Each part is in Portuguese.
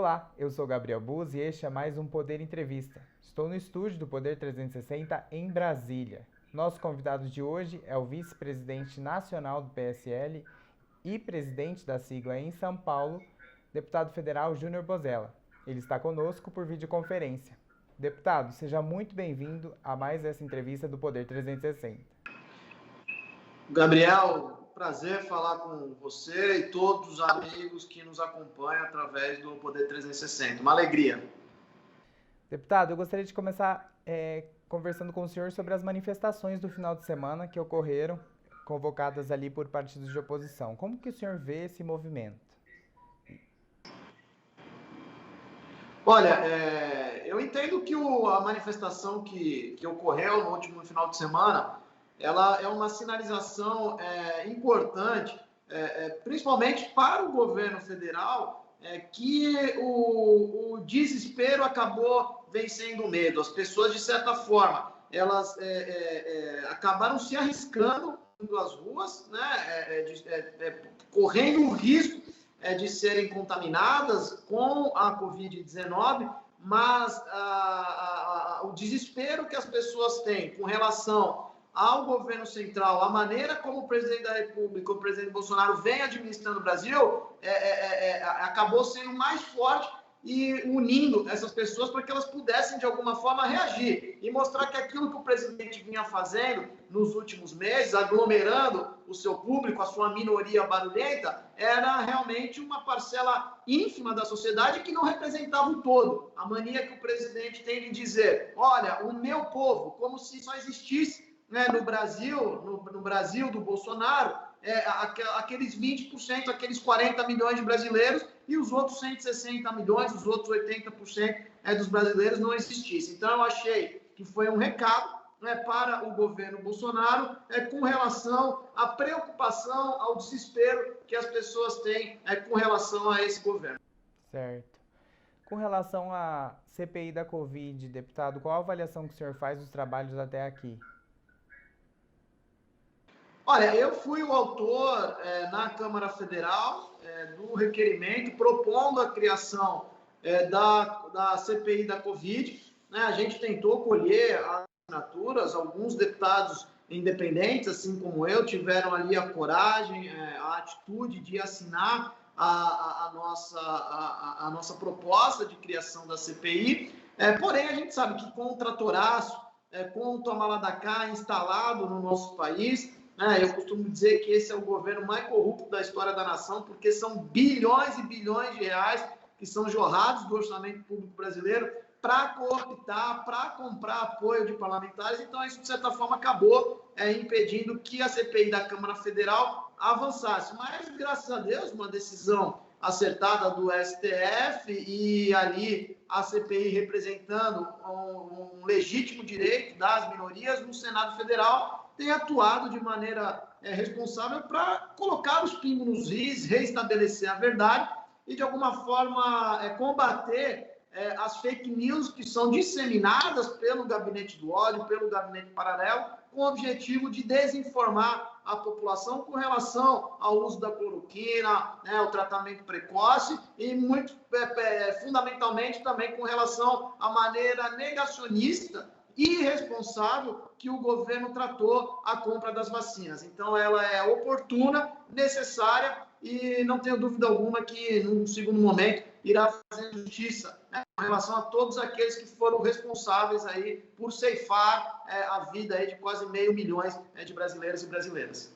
Olá, eu sou Gabriel Buz e este é mais um Poder Entrevista. Estou no estúdio do Poder 360 em Brasília. Nosso convidado de hoje é o vice-presidente nacional do PSL e presidente da sigla em São Paulo, deputado federal Júnior Bozella. Ele está conosco por videoconferência. Deputado, seja muito bem-vindo a mais essa entrevista do Poder 360. Gabriel, prazer falar com você e todos os amigos que nos acompanham através do Poder 360. Uma alegria. Deputado, eu gostaria de começar conversando com o senhor sobre as manifestações do final de semana que ocorreram, convocadas ali por partidos de oposição. Como que o senhor vê esse movimento? Olha, eu entendo que a manifestação que ocorreu no último final de semana, ela é uma sinalização importante, principalmente para o governo federal, que o desespero acabou vencendo o medo. As pessoas, de certa forma, elas acabaram se arriscando indo às ruas, né, correndo o risco de serem contaminadas com a Covid-19, mas o desespero que as pessoas têm com relação ao governo central, a maneira como o presidente da República, o presidente Bolsonaro, vem administrando o Brasil, acabou sendo mais forte e unindo essas pessoas para que elas pudessem, de alguma forma, reagir e mostrar que aquilo que o presidente vinha fazendo nos últimos meses, aglomerando o seu público, a sua minoria barulhenta, era realmente uma parcela ínfima da sociedade que não representava o todo. A mania que o presidente tem de dizer, olha, o meu povo, como se só existisse, né, no Brasil do Bolsonaro, aqueles 20%, aqueles 40 milhões de brasileiros e os outros 160 milhões, os outros 80% dos brasileiros não existissem. Então, eu achei que foi um recado, né, para o governo Bolsonaro com relação à preocupação, ao desespero que as pessoas têm com relação a esse governo. Certo. Com relação à CPI da Covid, deputado, qual a avaliação que o senhor faz dos trabalhos até aqui? Olha, eu fui o autor na Câmara Federal do requerimento propondo a criação da CPI da Covid. Né? A gente tentou colher as assinaturas, alguns deputados independentes, assim como eu, tiveram ali a coragem, a atitude de assinar a nossa proposta de criação da CPI. Porém, a gente sabe que com o tratoraço, com o toma lá da cá instalado no nosso país, eu costumo dizer que esse é o governo mais corrupto da história da nação, porque são bilhões e bilhões de reais que são jorrados do orçamento público brasileiro para cooptar, para comprar apoio de parlamentares. Então, isso, de certa forma, acabou impedindo que a CPI da Câmara Federal avançasse. Mas, graças a Deus, uma decisão acertada do STF e ali a CPI representando um legítimo direito das minorias no Senado Federal, tem atuado de maneira responsável para colocar os pingos nos is, reestabelecer a verdade e, de alguma forma, combater as fake news que são disseminadas pelo gabinete do ódio, pelo gabinete paralelo, com o objetivo de desinformar a população com relação ao uso da cloroquina, o tratamento precoce e, fundamentalmente, também com relação à maneira negacionista irresponsável que o governo tratou a compra das vacinas. Então, ela é oportuna, necessária e não tenho dúvida alguma que, num segundo momento, irá fazer justiça com relação a todos aqueles que foram responsáveis aí por ceifar a vida aí de quase 500 mil de brasileiros e brasileiras.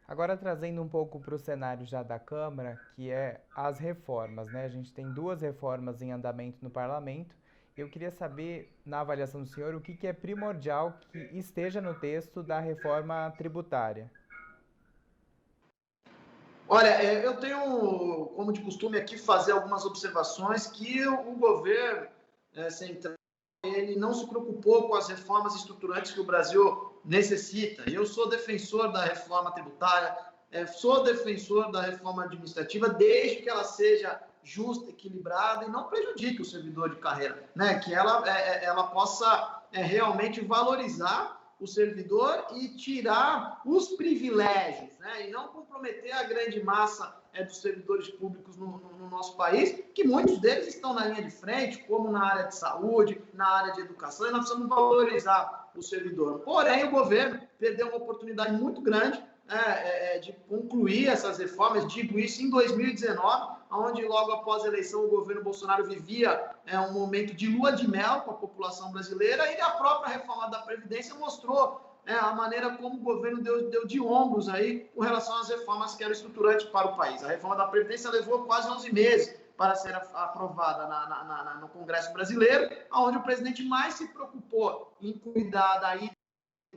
Agora, trazendo um pouco para o cenário já da Câmara, que é as reformas, né? A gente tem 2 reformas em andamento no Parlamento. Eu queria saber, na avaliação do senhor, o que é primordial que esteja no texto da reforma tributária. Olha, eu tenho, como de costume aqui, fazer algumas observações que o governo central ele não se preocupou com as reformas estruturantes que o Brasil necessita. Eu sou defensor da reforma tributária, sou defensor da reforma administrativa, desde que ela seja justa, equilibrada e não prejudique o servidor de carreira, né? Que ela possa realmente valorizar o servidor e tirar os privilégios, né? E não comprometer a grande massa dos servidores públicos no nosso país, que muitos deles estão na linha de frente, como na área de saúde, na área de educação, e nós precisamos valorizar o servidor. Porém, o governo perdeu uma oportunidade muito grande de concluir essas reformas. Digo isso em 2019, onde logo após a eleição o governo Bolsonaro vivia um momento de lua de mel com a população brasileira, e a própria reforma da Previdência mostrou a maneira como o governo deu de ombros aí com relação às reformas que eram estruturantes para o país. A reforma da Previdência levou quase 11 meses para ser aprovada no Congresso brasileiro, onde o presidente mais se preocupou em cuidar da ida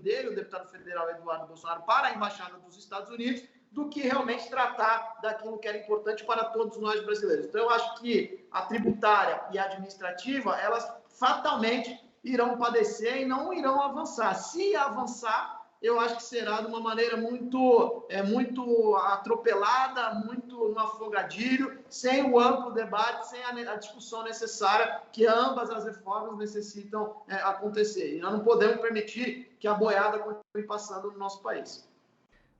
dele, o deputado federal Eduardo Bolsonaro, para a Embaixada dos Estados Unidos, do que realmente tratar daquilo que era importante para todos nós brasileiros. Então, eu acho que a tributária e a administrativa, elas fatalmente irão padecer e não irão avançar. Se avançar, eu acho que será de uma maneira muito atropelada, muito no afogadilho, sem o amplo debate, sem a discussão necessária que ambas as reformas necessitam acontecer. E nós não podemos permitir que a boiada continue passando no nosso país.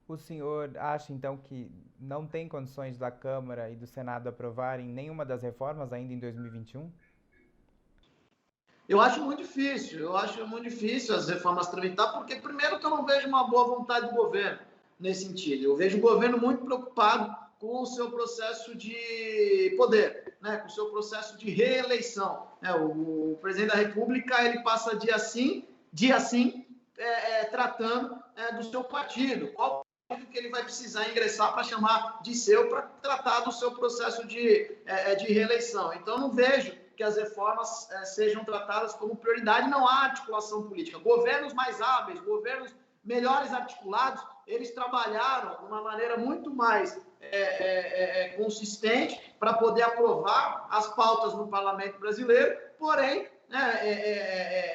O senhor acha, então, que não tem condições da Câmara e do Senado aprovarem nenhuma das reformas ainda em 2021? Eu acho muito difícil as reformas tramitar, porque primeiro que eu não vejo uma boa vontade do governo nesse sentido. Eu vejo o governo muito preocupado com o seu processo de poder, né? Com o seu processo de reeleição. O presidente da República, ele passa dia sim, tratando do seu partido. Qual partido que ele vai precisar ingressar para chamar de seu, para tratar do seu processo de reeleição. Então, eu não vejo que as reformas sejam tratadas como prioridade. Não há articulação política. Governos mais hábeis, governos melhores articulados, eles trabalharam de uma maneira muito mais consistente para poder aprovar as pautas no parlamento brasileiro. Porém,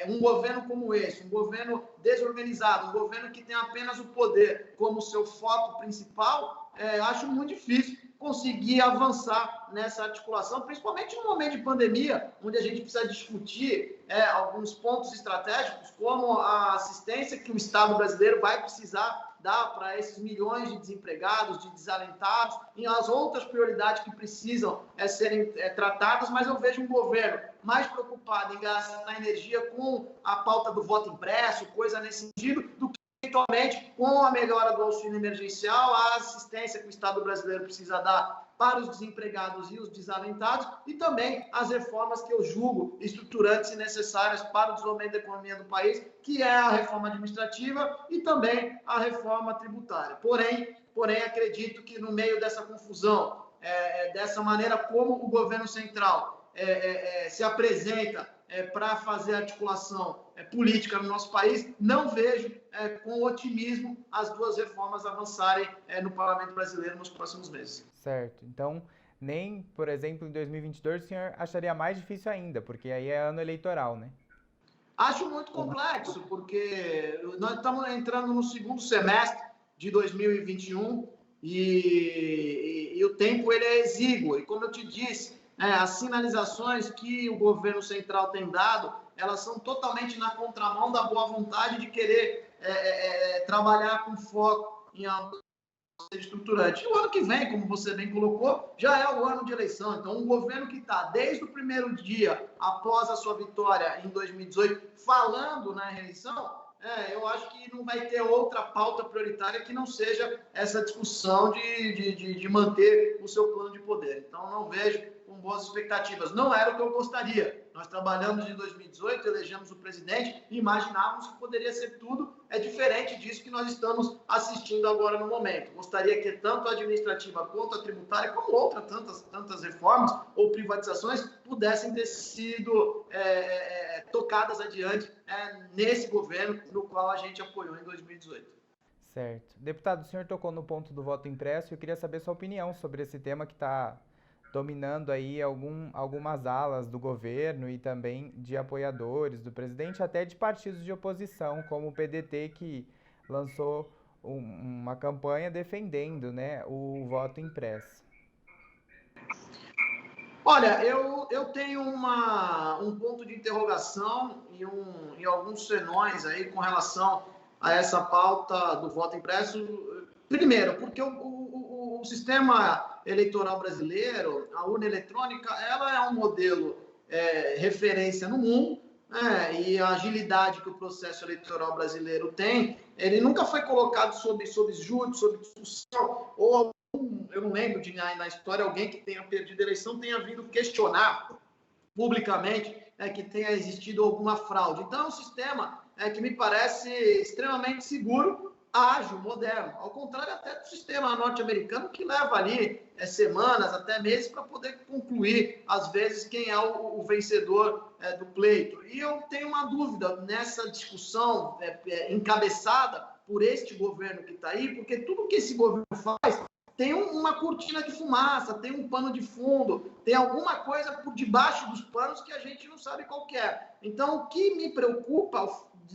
um governo como esse, um governo desorganizado, um governo que tem apenas o poder como seu foco principal, acho muito difícil conseguir avançar nessa articulação, principalmente no momento de pandemia, onde a gente precisa discutir alguns pontos estratégicos, como a assistência que o Estado brasileiro vai precisar dar para esses milhões de desempregados, de desalentados, e as outras prioridades que precisam serem tratadas, mas eu vejo um governo mais preocupado em gastar energia com a pauta do voto impresso, coisa nesse sentido, do que eventualmente com a melhora do auxílio emergencial, a assistência que o Estado brasileiro precisa dar para os desempregados e os desalentados, e também as reformas que eu julgo estruturantes e necessárias para o desenvolvimento da economia do país, que é a reforma administrativa e também a reforma tributária. Porém, acredito que no meio dessa confusão, dessa maneira como o governo central se apresenta para fazer articulação política no nosso país, não vejo com otimismo as duas reformas avançarem no parlamento brasileiro nos próximos meses. Certo. Então, nem, por exemplo, em 2022 o senhor acharia mais difícil ainda, porque aí é ano eleitoral, né? Acho muito complexo, porque nós estamos entrando no segundo semestre de 2021 e o tempo ele é exíguo. E como eu te disse, as sinalizações que o governo central tem dado, elas são totalmente na contramão da boa vontade de querer trabalhar com foco em algo estruturante. E o ano que vem, como você bem colocou, já é o ano de eleição. Então, um governo que está desde o primeiro dia após a sua vitória em 2018 falando na reeleição, eu acho que não vai ter outra pauta prioritária que não seja essa discussão de manter o seu plano de poder. Então, não vejo com boas expectativas. Não era o que eu gostaria. Nós trabalhamos em 2018, elegemos o presidente e imaginávamos que poderia ser tudo diferente disso que nós estamos assistindo agora no momento. Gostaria que tanto a administrativa quanto a tributária, como outras tantas reformas ou privatizações, pudessem ter sido tocadas adiante nesse governo no qual a gente apoiou em 2018. Certo. Deputado, o senhor tocou no ponto do voto impresso e eu queria saber sua opinião sobre esse tema que está dominando aí algumas alas do governo e também de apoiadores do presidente, até de partidos de oposição, como o PDT, que lançou uma campanha defendendo, né, o voto impresso. Olha, eu tenho um ponto de interrogação e alguns senões aí com relação a essa pauta do voto impresso. Primeiro, porque o sistema eleitoral brasileiro, a urna eletrônica, ela é um modelo referência no mundo, né? E a agilidade que o processo eleitoral brasileiro tem, ele nunca foi colocado sob júdice, sob discussão, ou eu não lembro de na história alguém que tenha perdido a eleição tenha vindo questionar publicamente que tenha existido alguma fraude. Então, é um sistema que me parece extremamente seguro, ágil, moderno, ao contrário até do sistema norte-americano, que leva ali semanas, até meses, para poder concluir, às vezes, quem é o vencedor do pleito. E eu tenho uma dúvida nessa discussão encabeçada por este governo que está aí, porque tudo que esse governo faz tem uma cortina de fumaça, tem um pano de fundo, tem alguma coisa por debaixo dos panos que a gente não sabe qual que é. Então, o que me preocupa,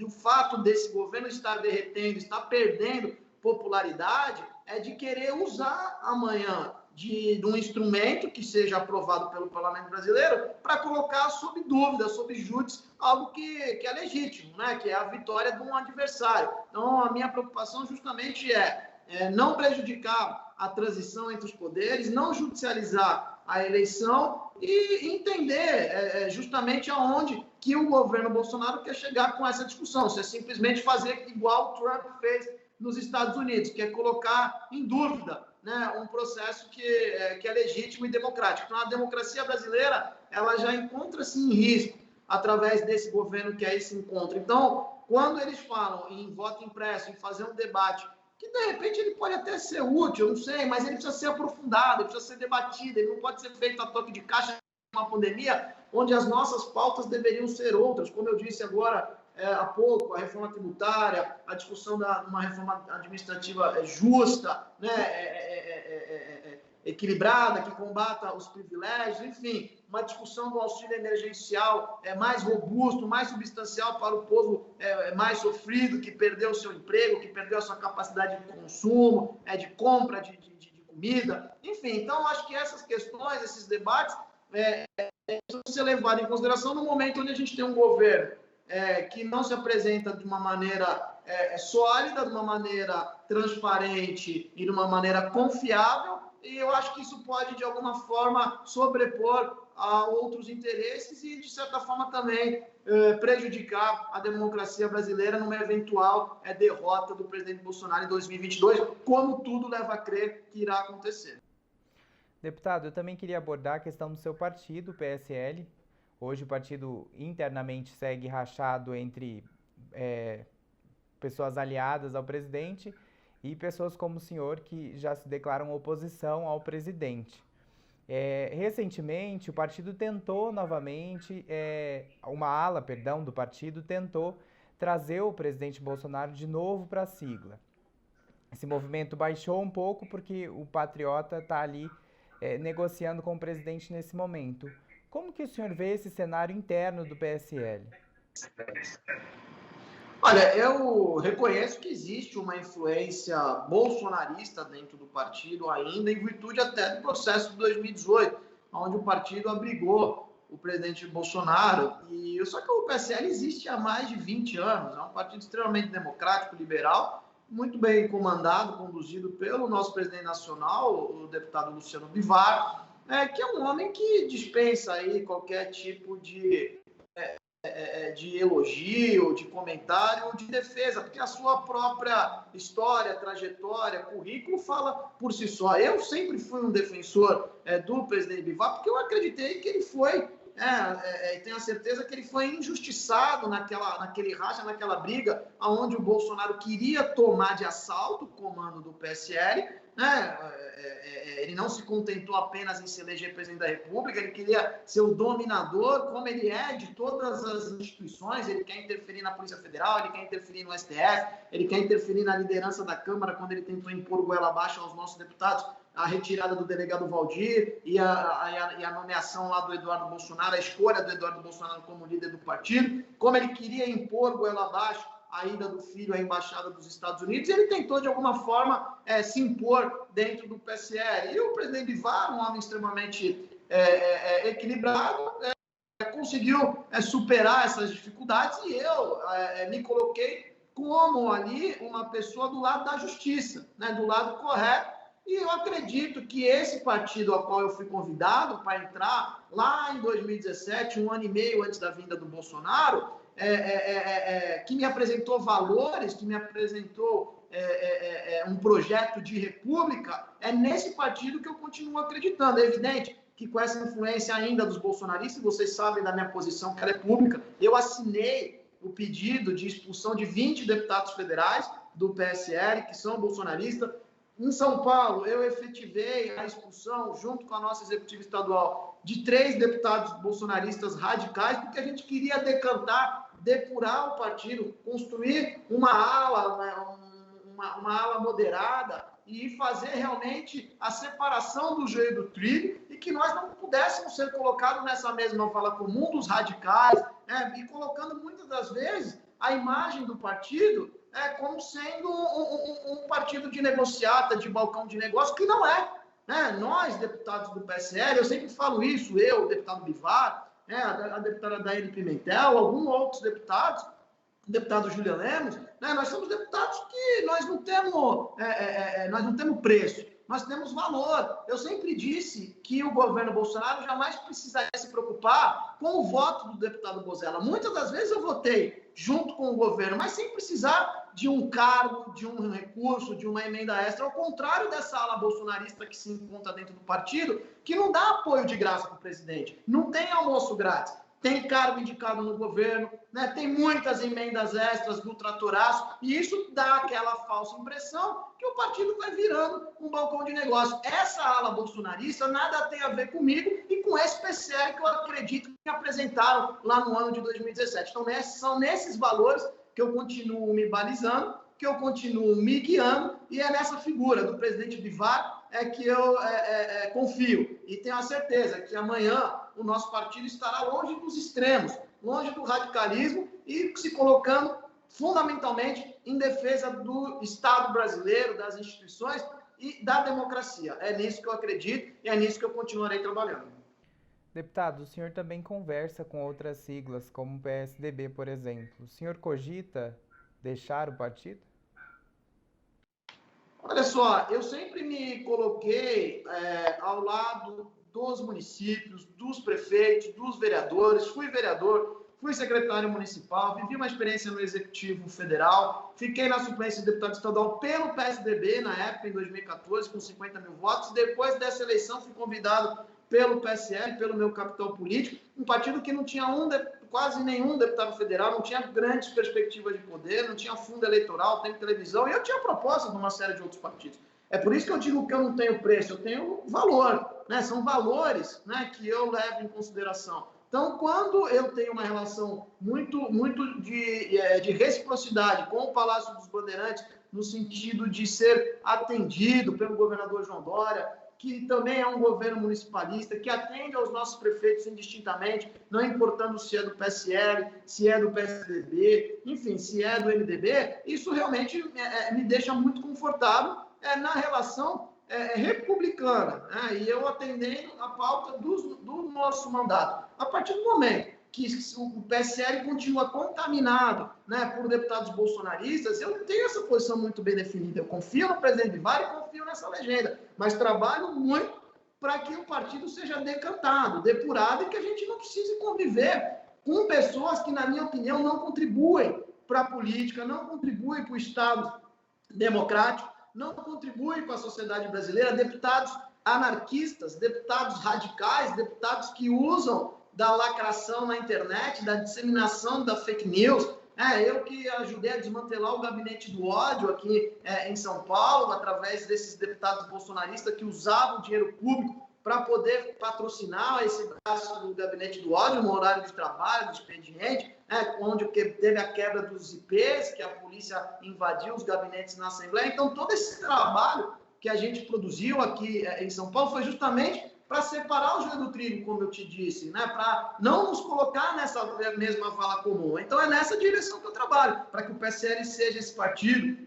o fato desse governo estar derretendo, estar perdendo popularidade, é de querer usar amanhã de um instrumento que seja aprovado pelo Parlamento brasileiro para colocar sob dúvida, sob júdice, algo que é legítimo, né? Que é a vitória de um adversário. Então, a minha preocupação justamente é não prejudicar a transição entre os poderes, não judicializar a eleição e entender justamente aonde que o governo Bolsonaro quer chegar com essa discussão. Se é simplesmente fazer igual o Trump fez nos Estados Unidos, que é colocar em dúvida, né, um processo que é legítimo e democrático. Então, a democracia brasileira ela já encontra-se em risco através desse governo que aí se encontra. Então, quando eles falam em voto impresso, em fazer um debate que, de repente, ele pode até ser útil, eu não sei, mas ele precisa ser aprofundado, ele precisa ser debatido, ele não pode ser feito a toque de caixa em uma pandemia, onde as nossas pautas deveriam ser outras, como eu disse agora há pouco, a reforma tributária, a discussão de uma reforma administrativa justa, né, equilibrada, que combata os privilégios, enfim, uma discussão do auxílio emergencial mais robusto, mais substancial para o povo mais sofrido, que perdeu o seu emprego, que perdeu a sua capacidade de consumo, de compra de comida, enfim. Então, acho que essas questões, esses debates, precisam ser levados em consideração no momento onde a gente tem um governo que não se apresenta de uma maneira sólida, de uma maneira transparente e de uma maneira confiável, e eu acho que isso pode, de alguma forma, sobrepor a outros interesses e, de certa forma, também prejudicar a democracia brasileira numa eventual derrota do presidente Bolsonaro em 2022, como tudo leva a crer que irá acontecer. Deputado, eu também queria abordar a questão do seu partido, o PSL. Hoje o partido internamente segue rachado entre pessoas aliadas ao presidente e pessoas como o senhor que já se declaram oposição ao presidente. Recentemente, o partido tentou novamente, uma ala, do partido tentou trazer o presidente Bolsonaro de novo para a sigla. Esse movimento baixou um pouco porque o Patriota está ali negociando com o presidente nesse momento. Como que o senhor vê esse cenário interno do PSL? Olha, eu reconheço que existe uma influência bolsonarista dentro do partido ainda, em virtude até do processo de 2018, onde o partido abrigou o presidente Bolsonaro. Só que o PSL existe há mais de 20 anos, é um partido extremamente democrático, liberal, muito bem comandado, conduzido pelo nosso presidente nacional, o deputado Luciano Bivar, que é um homem que dispensa aí qualquer tipo de elogio, de comentário, de defesa, porque a sua própria história, trajetória, currículo fala por si só. Eu sempre fui um defensor do presidente Bivar, porque eu acreditei que ele foi, tenho a certeza que ele foi injustiçado naquele racha, naquela briga, onde o Bolsonaro queria tomar de assalto o comando do PSL, né? Ele não se contentou apenas em se eleger presidente da República, ele queria ser o dominador, como ele é, de todas as instituições. Ele quer interferir na Polícia Federal, ele quer interferir no STF, ele quer interferir na liderança da Câmara, quando ele tentou impor goela abaixo aos nossos deputados, a retirada do delegado Valdir e a nomeação lá do Eduardo Bolsonaro, a escolha do Eduardo Bolsonaro como líder do partido, como ele queria impor goela abaixo a ida do filho à embaixada dos Estados Unidos, ele tentou, de alguma forma, se impor dentro do PSL. E o presidente Bivar, um homem extremamente equilibrado, conseguiu superar essas dificuldades, e eu me coloquei como ali uma pessoa do lado da justiça, né, do lado correto. E eu acredito que esse partido ao qual eu fui convidado para entrar lá em 2017, um ano e meio antes da vinda do Bolsonaro, que me apresentou valores, que me apresentou um projeto de república, é nesse partido que eu continuo acreditando. É evidente que com essa influência ainda dos bolsonaristas, vocês sabem da minha posição, que ela é pública, eu assinei o pedido de expulsão de 20 deputados federais do PSL, que são bolsonaristas. Em São Paulo, eu efetivei a expulsão, junto com a nossa executiva estadual, de 3 deputados bolsonaristas radicais, porque a gente queria decantar, depurar o partido, construir uma ala, uma ala moderada e fazer realmente a separação do joio do trigo e que nós não pudéssemos ser colocados nessa mesma vala comum dos radicais, e colocando muitas das vezes a imagem do partido como sendo um partido de negociata, de balcão de negócio, que não é. Nós, deputados do PSL, eu sempre falo isso, eu, o deputado Bivar, a deputada Daiane Pimentel, alguns outros deputados, o deputado Julian Lemos, nós somos deputados que nós não temos preço, nós temos valor. Eu sempre disse que o governo Bolsonaro jamais precisaria se preocupar com o voto do deputado Bozella. Muitas das vezes eu votei junto com o governo, mas sem precisar de um cargo, de um recurso, de uma emenda extra, ao contrário dessa ala bolsonarista que se encontra dentro do partido, que não dá apoio de graça para o presidente, não tem almoço grátis, tem cargo indicado no governo, tem muitas emendas extras do tratoraço, e isso dá aquela falsa impressão que o partido vai virando um balcão de negócio. Essa ala bolsonarista nada tem a ver comigo e com esse PCL que eu acredito que apresentaram lá no ano de 2017. Então, são nesses valores que eu continuo me balizando, que eu continuo me guiando, e é nessa figura do presidente Bivar que eu confio. E tenho a certeza que amanhã o nosso partido estará longe dos extremos, longe do radicalismo e se colocando fundamentalmente em defesa do Estado brasileiro, das instituições e da democracia. É nisso que eu acredito e é nisso que eu continuarei trabalhando. Deputado, o senhor também conversa com outras siglas, como o PSDB, por exemplo. O senhor cogita deixar o partido? Olha só, eu sempre me coloquei ao lado dos municípios, dos prefeitos, dos vereadores. Fui vereador, fui secretário municipal, vivi uma experiência no Executivo Federal, fiquei na suplência de deputado estadual pelo PSDB, na época, em 2014, com 50 mil votos. Depois dessa eleição, fui convidado pelo PSL, pelo meu capital político, um partido que não tinha quase nenhum deputado federal, não tinha grandes perspectivas de poder, não tinha fundo eleitoral, tem televisão, e eu tinha proposta de uma série de outros partidos. É por isso que eu digo que eu não tenho preço, eu tenho valor, São valores, que eu levo em consideração. Então, quando eu tenho uma relação muito de reciprocidade com o Palácio dos Bandeirantes, no sentido de ser atendido pelo governador João Dória, que também é um governo municipalista, que atende aos nossos prefeitos indistintamente, não importando se é do PSL, se é do PSDB, enfim, se é do MDB, isso realmente me deixa muito confortável na relação republicana, e eu atendendo a pauta do nosso mandato. A partir do momento que o PSL continua contaminado por deputados bolsonaristas, eu tenho essa posição muito bem definida. Eu confio no presidente Bivar e confio nessa legenda, mas trabalho muito para que o partido seja decantado, depurado, e que a gente não precise conviver com pessoas que, na minha opinião, não contribuem para a política, não contribuem para o Estado democrático, não contribuem para a sociedade brasileira, deputados anarquistas, deputados radicais, deputados que usam da lacração na internet, da disseminação da fake news. Eu que ajudei a desmantelar o gabinete do ódio aqui em São Paulo, através desses deputados bolsonaristas que usavam dinheiro público para poder patrocinar esse braço do gabinete do ódio no horário de trabalho, do expediente, onde teve a quebra dos IPs, que a polícia invadiu os gabinetes na Assembleia. Então, todo esse trabalho que a gente produziu aqui em São Paulo foi justamente para separar o joio do trigo, como eu te disse, para não nos colocar nessa mesma vala comum. Então, é nessa direção que eu trabalho, para que o PSL seja esse partido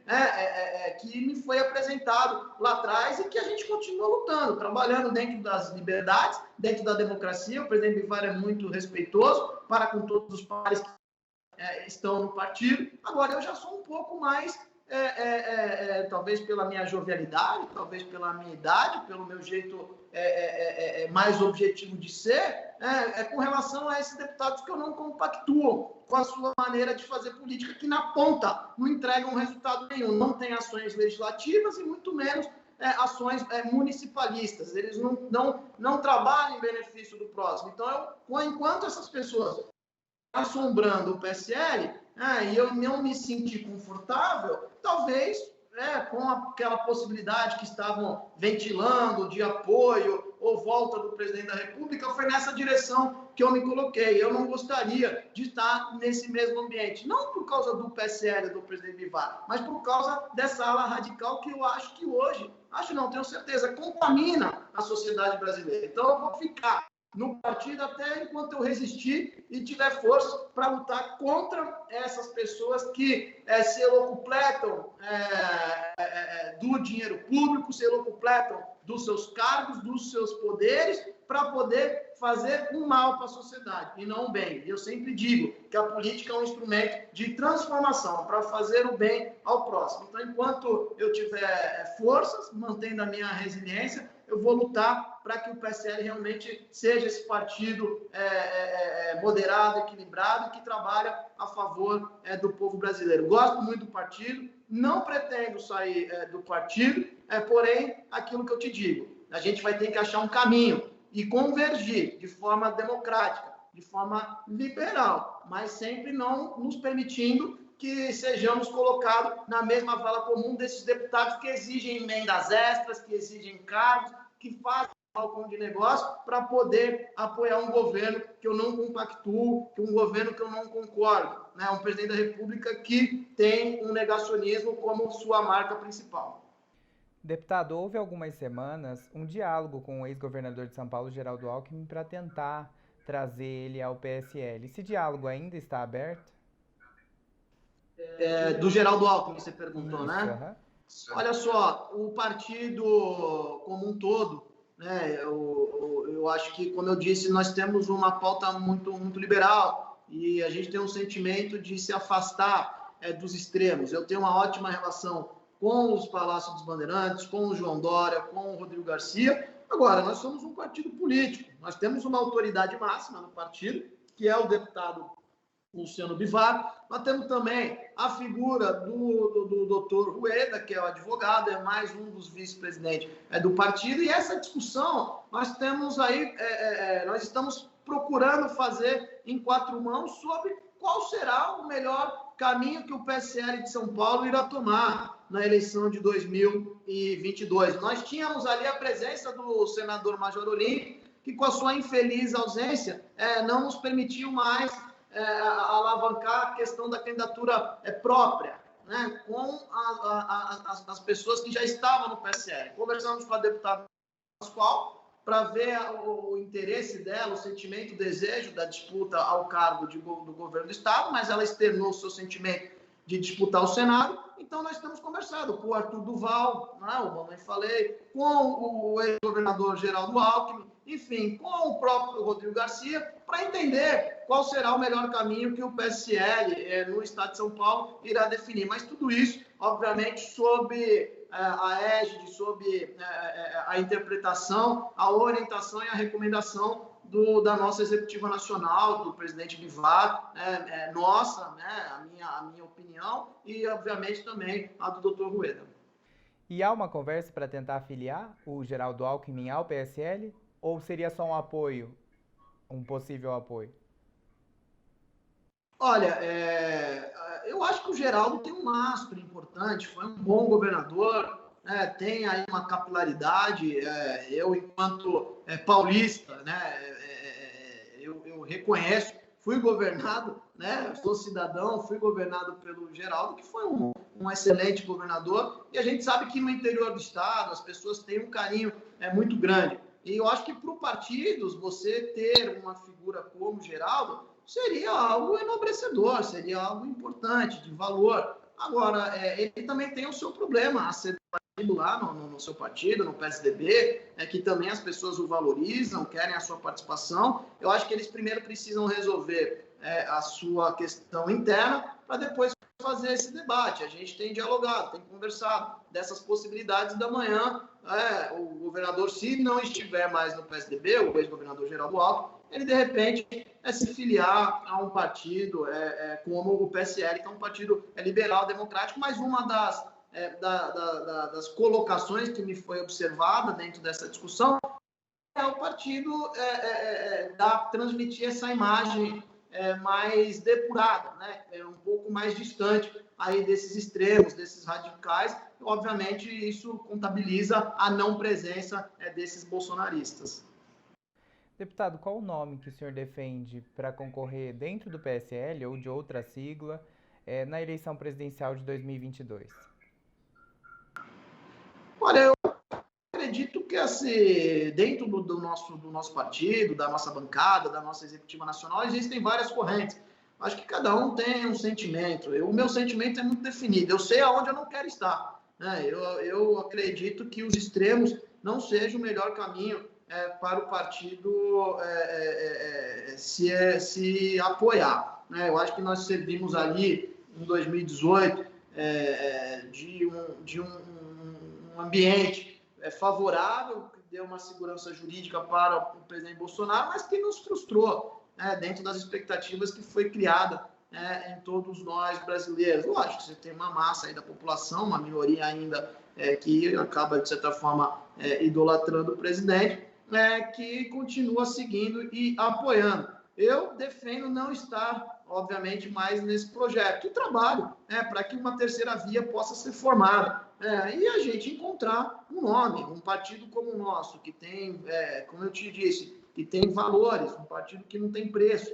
que me foi apresentado lá atrás e que a gente continua lutando, trabalhando dentro das liberdades, dentro da democracia. O presidente Bivar é muito respeitoso para com todos os pares estão no partido. Agora, eu já sou um pouco mais, talvez pela minha jovialidade, talvez pela minha idade, pelo meu jeito mais objetivo de ser, com relação a esses deputados que eu não compactuo com a sua maneira de fazer política, que na ponta não entregam resultado nenhum, não tem ações legislativas e muito menos ações municipalistas. Eles não trabalham em benefício do próximo. Então, enquanto essas pessoas assombrando o PSL, e eu não me senti confortável, talvez com aquela possibilidade que estavam ventilando de apoio ou volta do presidente da República, foi nessa direção que eu me coloquei. Eu não gostaria de estar nesse mesmo ambiente, não por causa do PSL, do presidente Bivar, mas por causa dessa ala radical que eu acho que hoje, tenho certeza, contamina a sociedade brasileira. Então eu vou ficar no partido até enquanto eu resistir e tiver força para lutar contra essas pessoas que se locupletam do dinheiro público, se locupletam dos seus cargos, dos seus poderes, para poder fazer um mal para a sociedade e não o bem. Eu sempre digo que a política é um instrumento de transformação para fazer o bem ao próximo. Então, enquanto eu tiver forças, mantendo a minha resiliência, eu vou lutar para que o PSL realmente seja esse partido moderado, equilibrado, que trabalha a favor do povo brasileiro. Gosto muito do partido, não pretendo sair do partido, porém, aquilo que eu te digo, a gente vai ter que achar um caminho e convergir de forma democrática, de forma liberal, mas sempre não nos permitindo que sejamos colocados na mesma vala comum desses deputados que exigem emendas extras, que exigem cargos, que fazem balcão de negócio para poder apoiar um governo que eu não compactuo, um governo que eu não concordo, né? Um presidente da República que tem um negacionismo como sua marca principal. Deputado, houve algumas semanas um diálogo com o ex-governador de São Paulo, Geraldo Alckmin, para tentar trazer ele ao PSL. Esse diálogo ainda está aberto? Do Geraldo Alckmin, você perguntou, Isso, né? Olha só, o partido como um todo, né? Eu acho que, como eu disse, nós temos uma pauta muito liberal e a gente tem um sentimento de se afastar dos extremos. Eu tenho uma ótima relação com os Palácios dos Bandeirantes, com o João Dória, com o Rodrigo Garcia. Agora, nós somos um partido político, nós temos uma autoridade máxima no partido, que é o deputado Luciano Bivar. Nós temos também a figura do doutor Rueda, que é o advogado, é mais um dos vice-presidentes do partido, e essa discussão nós temos aí, nós estamos procurando fazer em quatro mãos sobre qual será o melhor caminho que o PSL de São Paulo irá tomar na eleição de 2022. Nós tínhamos ali a presença do senador Major Olímpio, que com a sua infeliz ausência não nos permitiu mais alavancar a questão da candidatura própria, né, com as pessoas que já estavam no PSL. Conversamos com a deputada Pascoal para ver o interesse dela, o sentimento, o desejo da disputa ao cargo do governo do Estado, mas ela externou o seu sentimento de disputar o Senado. Então, nós estamos conversando com o Arthur Duval, né, o Mamãe Falei, com o ex-governador Geraldo Alckmin, enfim, com o próprio Rodrigo Garcia, para entender qual será o melhor caminho que o PSL no Estado de São Paulo irá definir. Mas tudo isso, obviamente, sob a égide, sob a interpretação, a orientação e a recomendação da nossa executiva nacional, do presidente Bivar, nossa, né, a minha opinião e, obviamente, também a do doutor Rueda. E há uma conversa para tentar afiliar o Geraldo Alckmin ao PSL? Ou seria só um apoio, um possível apoio? Olha, eu acho que o Geraldo tem um lastro importante, foi um bom governador, tem aí uma capilaridade. Eu, enquanto paulista, né, eu reconheço, fui governado, né, sou cidadão, fui governado pelo Geraldo, que foi um excelente governador, e a gente sabe que no interior do estado as pessoas têm um carinho muito grande. E eu acho que para os partidos, você ter uma figura como Geraldo seria algo enobrecedor, seria algo importante, de valor. Agora, ele também tem o seu problema a ser debatido lá no seu partido, no PSDB, que também as pessoas o valorizam, querem a sua participação. Eu acho que eles primeiro precisam resolver a sua questão interna, para depois fazer esse debate. A gente tem dialogado, tem conversado dessas possibilidades da manhã. O governador, se não estiver mais no PSDB, o ex-governador Geraldo Alckmin, ele, de repente, se filiar a um partido como o PSL, que é um partido liberal democrático, mas uma das colocações que me foi observada dentro dessa discussão é o partido transmitir essa imagem mais depurada, né? Um pouco mais distante aí desses extremos, desses radicais. Obviamente, isso contabiliza a não presença desses bolsonaristas. Deputado, qual o nome que o senhor defende para concorrer dentro do PSL ou de outra sigla na eleição presidencial de 2022? Olha, eu acredito que dentro do nosso partido, da nossa bancada, da nossa executiva nacional, existem várias correntes. Acho que cada um tem um sentimento. O meu sentimento é muito definido. Eu sei aonde eu não quero estar, né? Eu acredito que os extremos não sejam o melhor caminho para o partido se apoiar, né? Eu acho que nós servimos ali, em 2018, de um ambiente favorável, que deu uma segurança jurídica para o presidente Bolsonaro, mas que nos frustrou dentro das expectativas que foi criada em todos nós brasileiros. Lógico que você tem uma massa aí da população, uma minoria ainda que acaba, de certa forma, idolatrando o presidente, que continua seguindo e apoiando. Eu defendo não estar, obviamente, mais nesse projeto. E trabalho para que uma terceira via possa ser formada. E a gente encontrar um nome, um partido como o nosso, que tem, como eu te disse, que tem valores, um partido que não tem preço.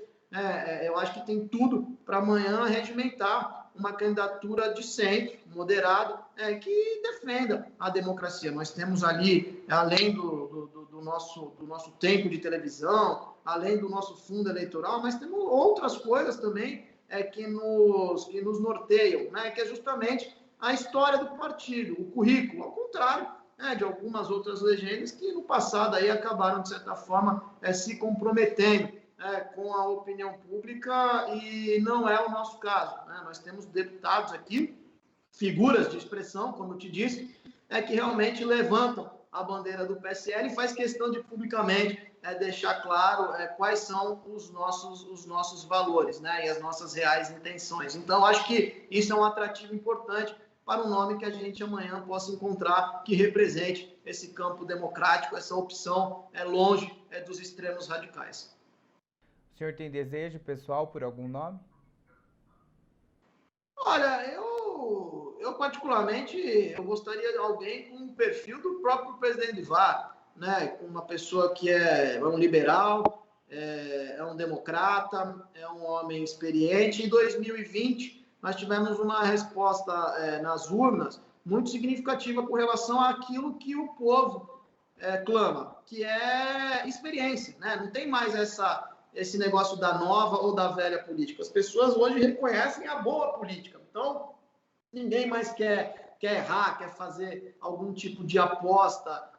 Eu acho que tem tudo para amanhã regimentar uma candidatura de centro, moderado, que defenda a democracia. Nós temos ali, além do nosso tempo de televisão, além do nosso fundo eleitoral, mas temos outras coisas também que nos norteiam, né? Que é justamente a história do partido, o currículo, ao contrário de algumas outras legendas que no passado aí acabaram, de certa forma, se comprometendo com a opinião pública, e não é o nosso caso, né? Nós temos deputados aqui, figuras de expressão, como eu te disse, que realmente levantam a bandeira do PSL e faz questão de publicamente deixar claro quais são os nossos valores, né, e as nossas reais intenções. Então, acho que isso é um atrativo importante para um nome que a gente amanhã possa encontrar que represente esse campo democrático, essa opção longe dos extremos radicais. O senhor tem desejo pessoal por algum nome? Olha, eu particularmente, eu gostaria de alguém com um perfil do próprio presidente VAR, né? Com uma pessoa que é um liberal, é um democrata, é um homem experiente. Em 2020, nós tivemos uma resposta nas urnas muito significativa com relação àquilo que o povo clama, que é experiência, né? Não tem mais esse negócio da nova ou da velha política. As pessoas hoje reconhecem a boa política. Então, ninguém mais quer errar, quer fazer algum tipo de aposta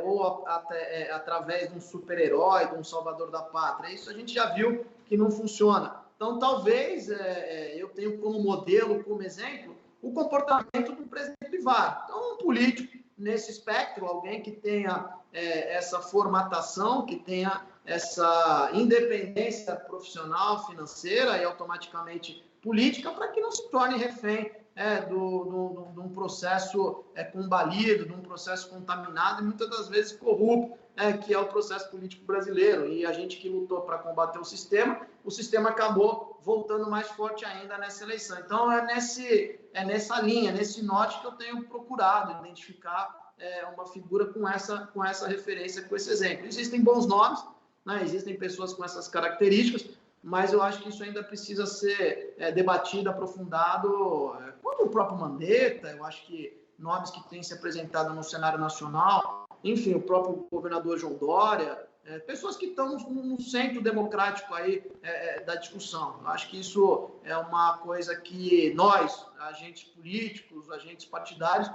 ou até através de um super-herói, de um salvador da pátria. Isso a gente já viu que não funciona. Então, talvez eu tenha como modelo, como exemplo, o comportamento do presidente VAR. Então, um político nesse espectro, alguém que tenha essa formatação, que tenha essa independência profissional, financeira e automaticamente política, para que não se torne refém de um processo combalido, de um processo contaminado e muitas das vezes corrupto, que é o processo político brasileiro. E a gente que lutou para combater o sistema acabou voltando mais forte ainda nessa eleição. Então, é nessa linha, nesse norte que eu tenho procurado identificar uma figura com essa referência, com esse exemplo. Existem bons nomes, né? Existem pessoas com essas características, mas eu acho que isso ainda precisa ser debatido, aprofundado, como o próprio Mandetta. Eu acho que nomes que têm se apresentado no cenário nacional, enfim, o próprio governador João Dória, pessoas que estão no centro democrático aí da discussão. Eu acho que isso é uma coisa que nós, agentes políticos, agentes partidários,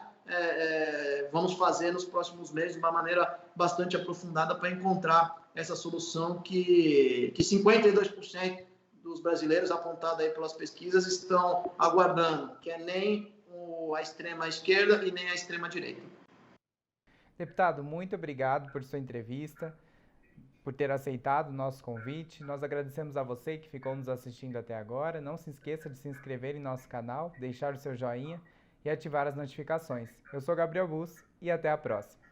vamos fazer nos próximos meses de uma maneira bastante aprofundada para encontrar essa solução que 52% dos brasileiros, apontada aí pelas pesquisas, estão aguardando, que é nem a extrema esquerda e nem a extrema direita. Deputado, muito obrigado por sua entrevista, por ter aceitado o nosso convite. Nós agradecemos a você que ficou nos assistindo até agora. Não se esqueça de se inscrever em nosso canal, deixar o seu joinha e ativar as notificações. Eu sou Gabriel Bus e até a próxima.